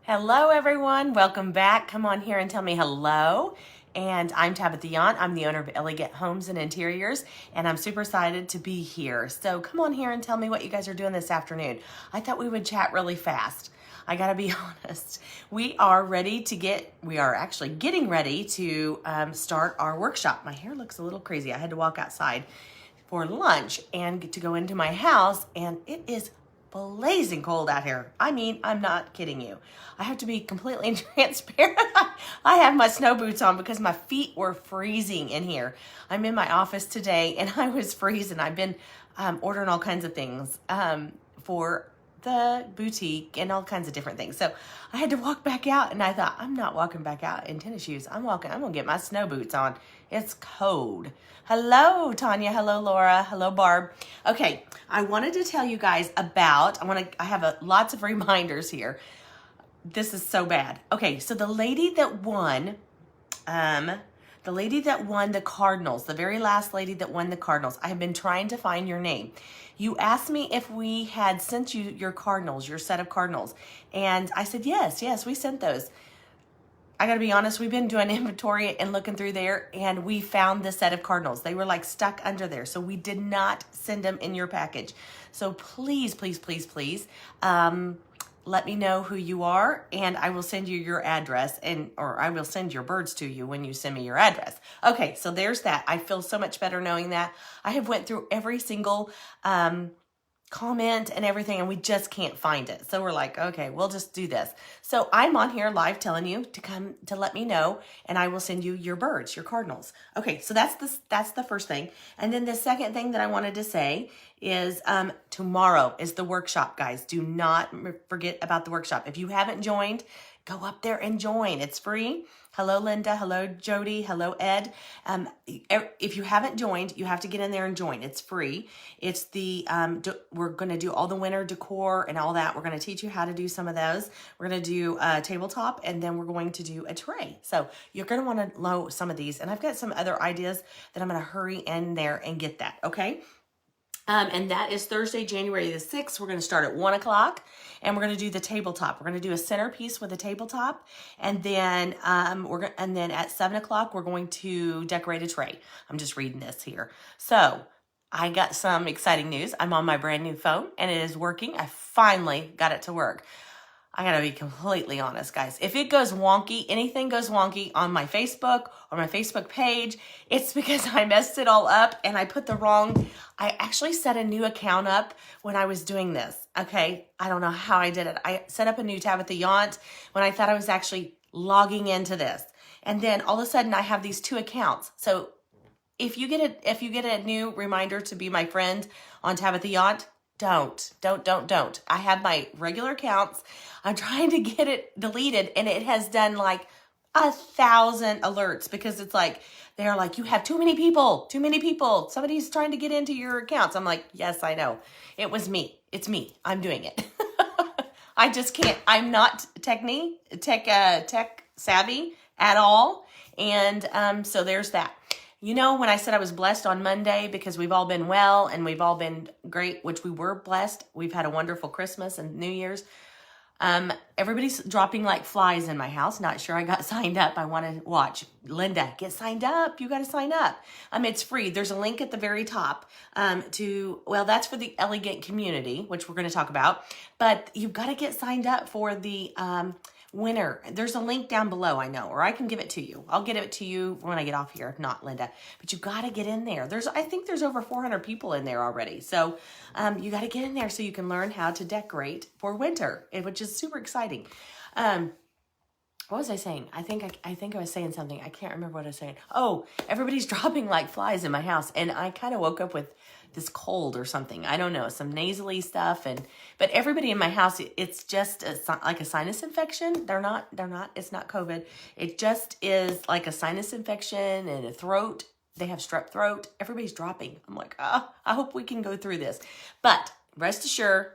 Hello, everyone. Welcome back. Come on here and tell me hello. And I'm Tabitha Yount. I'm the owner of Elegant Homes and Interiors, and I'm super excited to be here. So come on here and tell me what you guys are doing this afternoon. I thought we would chat really fast. I gotta be honest. We are actually getting ready to start our workshop. My hair looks a little crazy. I had to walk outside for lunch and get to go into my house, and it is blazing cold out here. I mean, I'm not kidding you. I have to be completely transparent. I have my snow boots on because my feet were freezing in here. I'm in my office today and I was freezing. I've been ordering all kinds of things for the boutique and all kinds of different things. So I had to walk back out, and I thought, I'm not walking back out in tennis shoes. I'm gonna get my snow boots on. It's cold. Hello, Tanya. Hello, Laura. Hello, Barb. Okay, I wanted to tell you guys about, I have lots of reminders here. This is so bad. Okay, so the lady that won the Cardinals, the very last lady that won the Cardinals, I have been trying to find your name. You asked me if we had sent you your Cardinals, your set of Cardinals. And I said, yes, we sent those. I gotta be honest, we've been doing inventory and looking through there, and we found the set of Cardinals. They were like stuck under there, so we did not send them in your package. So please, let me know who you are, and I will send you your address, or I will send your birds to you when you send me your address. Okay, so there's that. I feel so much better knowing that. I have went through every single comment and everything, and we just can't find it. So we're like, okay, we'll just do this. So I'm on here live telling you to come to let me know, and I will send you your birds, your Cardinals. Okay, so that's the first thing. And then the second thing that I wanted to say is tomorrow is the workshop, guys. Do not forget about the workshop. If you haven't joined, go up there and join. It's free. Hello, Linda. Hello, Jody. Hello, Ed. If you haven't joined, you have to get in there and join. It's free. It's we're going to do all the winter decor and all that. We're going to teach you how to do some of those. We're going to do a tabletop, and then we're going to do a tray. So you're going to want to know some of these. And I've got some other ideas that I'm going to hurry in there and get that. Okay. And that is Thursday, January the 6th. We're going to start at 1 o'clock, and we're going to do the tabletop. We're going to do a centerpiece with a tabletop, and then at 7 o'clock, we're going to decorate a tray. I'm just reading this here. So I got some exciting news. I'm on my brand new phone, and it is working. I finally got it to work. I gotta be completely honest, guys. If it goes wonky, anything goes wonky on my Facebook or my Facebook page, it's because I messed it all up and I actually set a new account up when I was doing this. Okay, I don't know how I did it. I set up a new Tabitha Yount when I thought I was actually logging into this. And then all of a sudden I have these two accounts. So if you get a new reminder to be my friend on Tabitha Yount, don't. I have my regular accounts. I'm trying to get it deleted, and it has done like 1,000 alerts because it's like, they're like, you have too many people. Somebody's trying to get into your accounts. I'm like, yes, I know. It was me. It's me. I'm doing it. I just can't. I'm not tech savvy at all. And so there's that. You know, when I said I was blessed on Monday because we've all been well and we've all been great, which we were blessed. We've had a wonderful Christmas and New Year's. Everybody's dropping like flies in my house. Not sure I got signed up. I want to watch. Linda, get signed up. You got to sign up. It's free. There's a link at the very top that's for the Elegant community, which we're going to talk about. But you've got to get signed up for the winner. There's a link down below, I know, or I can give it to you. I'll get it to you when I get off here, if not Linda. But you got to get in there. I think there's over 400 people in there already. So you got to get in there so you can learn how to decorate for winter, which is super exciting. What was I saying? I think I was saying something. I can't remember what I was saying. Oh, everybody's dropping like flies in my house, and I kind of woke up with this cold or something. I don't know, some nasally stuff, but everybody in my house, it's just like a sinus infection. They're not. It's not COVID. It just is like a sinus infection and a throat. They have strep throat. Everybody's dropping. I'm like, I hope we can go through this. But rest assured,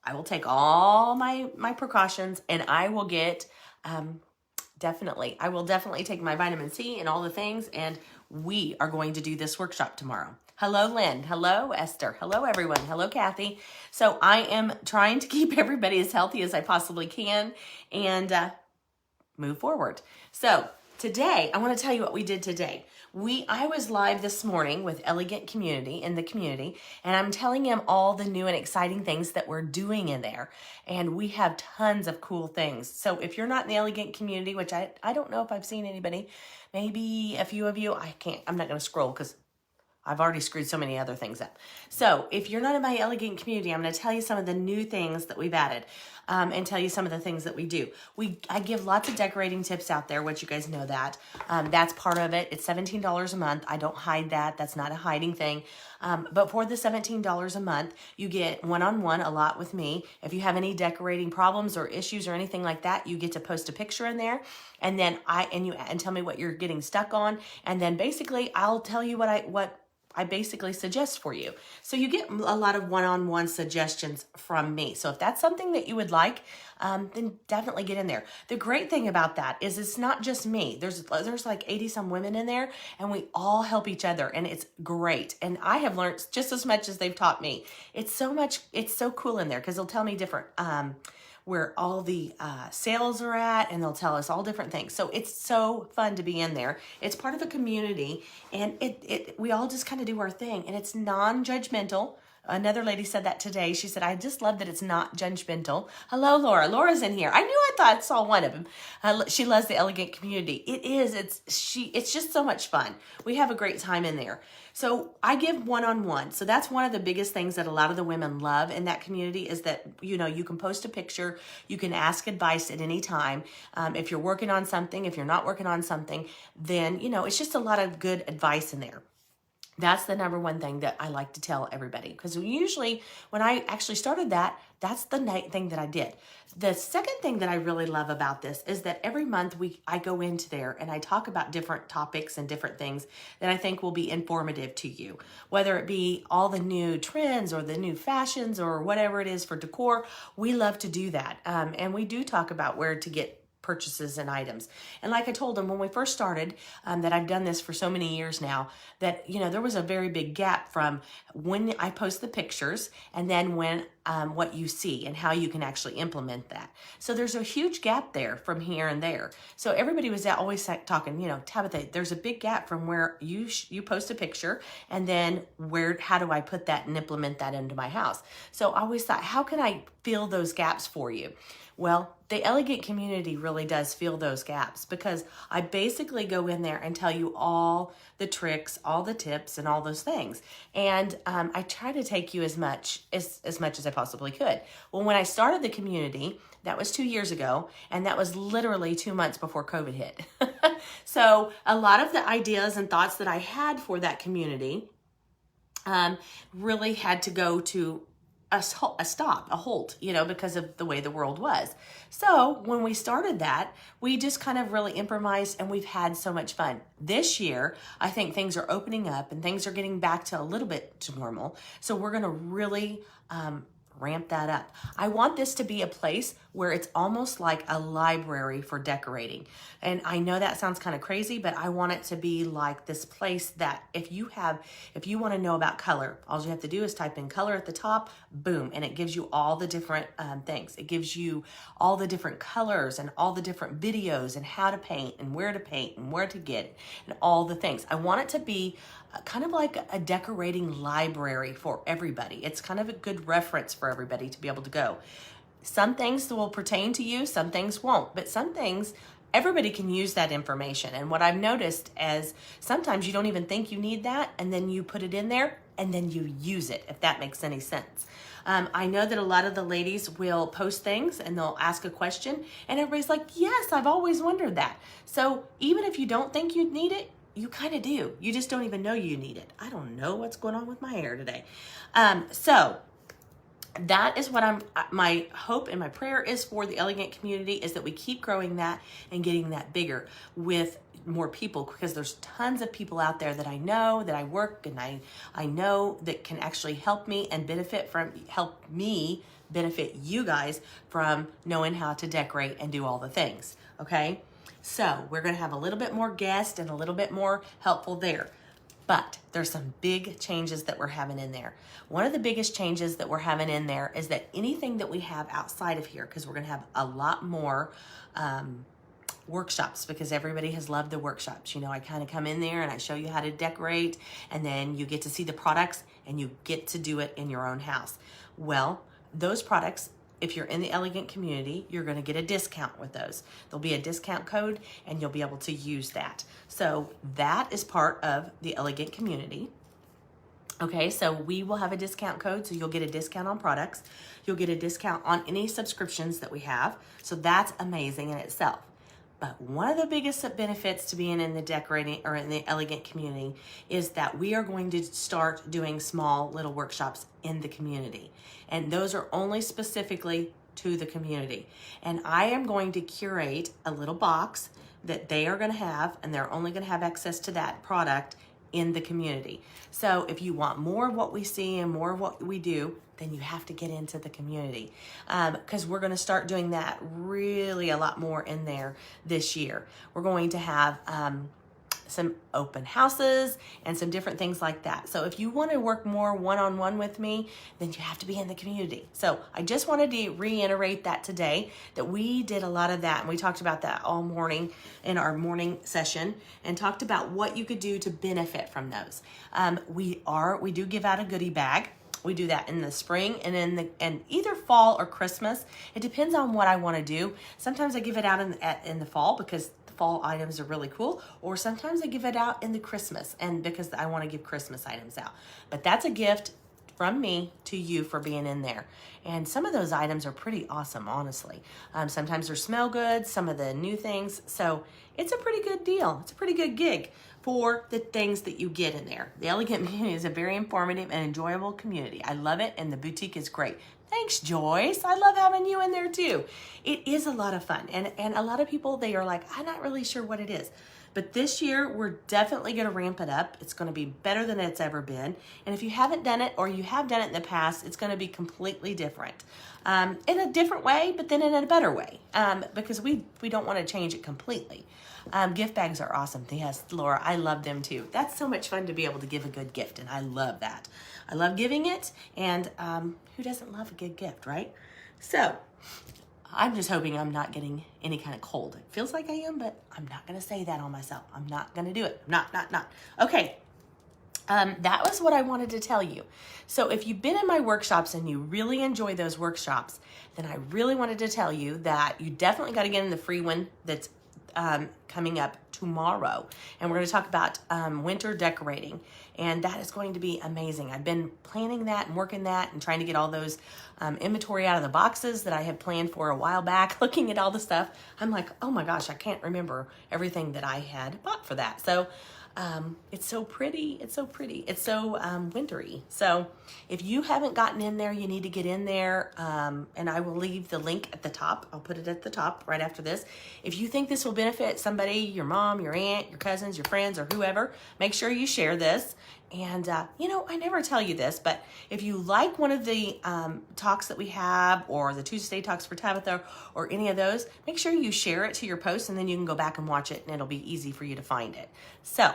I will take all my precautions, and I will get. I will definitely take my vitamin C and all the things, and we are going to do this workshop tomorrow. Hello, Lynn. Hello, Esther. Hello, everyone. Hello, Kathy. So I am trying to keep everybody as healthy as I possibly can and move forward. So today, I want to tell you what we did today. I was live this morning with Elegant Community in the community, and I'm telling him all the new and exciting things that we're doing in there. And we have tons of cool things. So if you're not in the Elegant Community, which I don't know if I've seen anybody, maybe a few of you, I'm not going to scroll because I've already screwed so many other things up. So if you're not in my Elegant Community, I'm going to tell you some of the new things that we've added and tell you some of the things that we do. I give lots of decorating tips out there, which you guys know that. That's part of it. It's $17 a month. I don't hide that. That's not a hiding thing. But for the $17 a month, you get one-on-one a lot with me. If you have any decorating problems or issues or anything like that, you get to post a picture in there, and then and tell me what you're getting stuck on, and then basically I'll tell you what I basically suggest for you. So you get a lot of one-on-one suggestions from me. So if that's something that you would like, then definitely get in there. The great thing about that is it's not just me. There's like 80 some women in there, and we all help each other, and it's great. And I have learned just as much as they've taught me. It's so cool in there because they'll tell me different where all the sales are at, and they'll tell us all different things. So it's so fun to be in there. It's part of a community, and we all just kind of do our thing, and it's non-judgmental. Another lady said that today. She said, I just love that it's not judgmental. Hello, Laura. Laura's in here. I thought I saw one of them. She loves the Elegant Community. It's just so much fun. We have a great time in there. So I give one-on-one. So that's one of the biggest things that a lot of the women love in that community is that, you can post a picture. You can ask advice at any time. If you're working on something, if you're not working on something, then, it's just a lot of good advice in there. That's the number one thing that I like to tell everybody, because usually when I actually started that's the thing that I did. The second thing that I really love about this is that every month I go into there and I talk about different topics and different things that I think will be informative to you, whether it be all the new trends or the new fashions or whatever it is for decor. We love to do that. And we do talk about where to get purchases and items. And like I told them when we first started, that I've done this for so many years now, that, there was a very big gap from when I post the pictures and then when what you see and how you can actually implement that. So there's a huge gap there from here and there. So everybody was always talking, Tabitha, there's a big gap from where you post a picture and then how do I put that and implement that into my house? So I always thought, how can I fill those gaps for you? Well, the Elegant Community really does fill those gaps because I basically go in there and tell you all the tricks, all the tips, and all those things. And I try to take you as much as I possibly could. Well, when I started the community, that was 2 years ago, and that was literally 2 months before COVID hit. So a lot of the ideas and thoughts that I had for that community really had to go to a halt, because of the way the world was. So when we started that, we just kind of really improvised, and we've had so much fun. This year, I think things are opening up and things are getting back to a little bit to normal. So we're going to really ramp that up. I want this to be a place where it's almost like a library for decorating. And I know that sounds kind of crazy, but I want it to be like this place that if you want to know about color, all you have to do is type in color at the top, boom, and it gives you all the different things. It gives you all the different colors and all the different videos and how to paint and where to get it and all the things. I want it to be kind of like a decorating library for everybody. It's kind of a good reference for everybody to be able to go. Some things will pertain to you, some things won't, but some things everybody can use that information. And what I've noticed is sometimes you don't even think you need that, and then you put it in there and then you use it, if that makes any sense. I know that a lot of the ladies will post things and they'll ask a question and everybody's like, yes, I've always wondered that. So even if you don't think you need it, you kind of do. You just don't even know you need it. I don't know what's going on with my hair today. So that is what my hope and my prayer is for the Elegant Community, is that we keep growing that and getting that bigger with more people, because there's tons of people out there that I know, that I work and I know that can actually help me and help me benefit you guys from knowing how to decorate and do all the things. Okay. So we're going to have a little bit more guest and a little bit more helpful there. But there's some big changes that we're having in there. One of the biggest changes that we're having in there is that anything that we have outside of here, because we're gonna have a lot more workshops, because everybody has loved the workshops. You know, I kind of come in there and I show you how to decorate, and then you get to see the products and you get to do it in your own house. Well, those products, if you're in the Elegant community, you're going to get a discount with those. There'll be a discount code and you'll be able to use that. So that is part of the Elegant community. Okay, so we will have a discount code, so you'll get a discount on products. You'll get a discount on any subscriptions that we have. So that's amazing in itself. But one of the biggest benefits to being in the decorating or in the Elegant community is that we are going to start doing small little workshops in the community. And those are only specifically to the community. And I am going to curate a little box that they are going to have, and they're only going to have access to that product in the community. So if you want more of what we see and more of what we do, then you have to get into the community, because we're going to start doing that really a lot more in there this year. We're going to have some open houses and some different things like that. So if you want to work more one-on-one with me, then you have to be in the community. So I just wanted to reiterate that today, that we did a lot of that, and we talked about that all morning in our morning session and talked about what you could do to benefit from those. We do give out a goodie bag. We do that in the spring and either fall or Christmas. It depends on what I want to do. Sometimes I give it out in the fall because the fall items are really cool, or sometimes I give it out in the Christmas and because I want to give Christmas items out. But that's a gift from me to you for being in there. And some of those items are pretty awesome, honestly. Sometimes they smell good, some of the new things. So it's a pretty good deal. It's a pretty good gig for the things that you get in there. The Elegant community is a very informative and enjoyable community. I love it, and the boutique is great. Thanks, Joyce. I love having you in there too. It is a lot of fun. And a lot of people, they are like, I'm not really sure what it is. But this year, we're definitely going to ramp it up. It's going to be better than it's ever been. And if you haven't done it, or you have done it in the past, it's going to be completely different. In a different way, but then in a better way. Because we don't want to change it completely. Gift bags are awesome. Yes, Laura, I love them too. That's so much fun to be able to give a good gift, and I love that. I love giving it, and who doesn't love a good gift, right? So I'm just hoping I'm not getting any kind of cold. It feels like I am, but I'm not going to say that on myself. I'm not going to do it. Not. Okay. That was what I wanted to tell you. So if you've been in my workshops and you really enjoy those workshops, then I really wanted to tell you that you definitely got to get in the free one that's coming up tomorrow. And we're going to talk about winter decorating. And that is going to be amazing. I've been planning that and working that and trying to get all those inventory out of the boxes that I had planned for a while back, looking at all the stuff. I'm like, oh my gosh, I can't remember everything that I had bought for that. So it's so pretty. It's so pretty. It's so wintry. So if you haven't gotten in there, you need to get in there. And I will leave the link at the top. I'll put it at the top right after this. If you think this will benefit somebody, your mom, your aunt, your cousins, your friends, or whoever, make sure you share this. And, I never tell you this, but if you like one of the talks that we have, or the Tuesday talks for Tabitha, or any of those, make sure you share it to your post, and then you can go back and watch it, and it'll be easy for you to find it. So,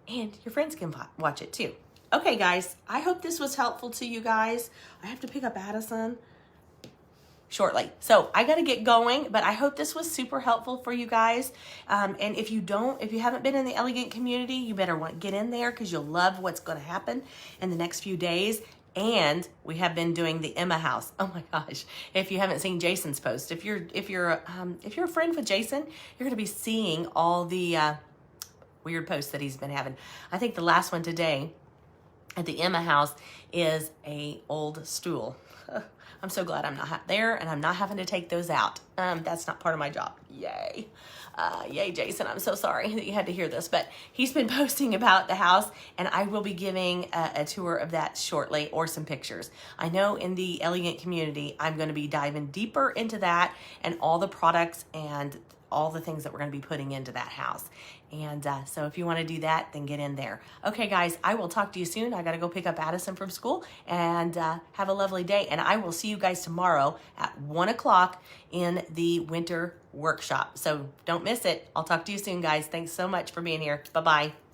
and your friends can watch it too. Okay, guys, I hope this was helpful to you guys. I have to pick up Addison shortly. So I got to get going, but I hope this was super helpful for you guys. And if you haven't been in the Elegant community, you better get in there, because you'll love what's going to happen in the next few days. And we have been doing the Emma house. Oh my gosh. If you haven't seen Jason's post, if you're a friend with Jason, you're going to be seeing all the weird posts that he's been having. I think the last one today at the Emma house is a old stool. I'm so glad I'm not there, and I'm not having to take those out. That's not part of my job. Yay. Yay, Jason. I'm so sorry that you had to hear this, but he's been posting about the house, and I will be giving a tour of that shortly, or some pictures. I know in the Elegant community, I'm going to be diving deeper into that and all the products and all the things that we're going to be putting into that house. And so if you want to do that, then get in there. Okay, guys, I will talk to you soon. I got to go pick up Addison from school, and have a lovely day. And I will see you guys tomorrow at 1 o'clock in the winter workshop. So don't miss it. I'll talk to you soon, guys. Thanks so much for being here. Bye-bye.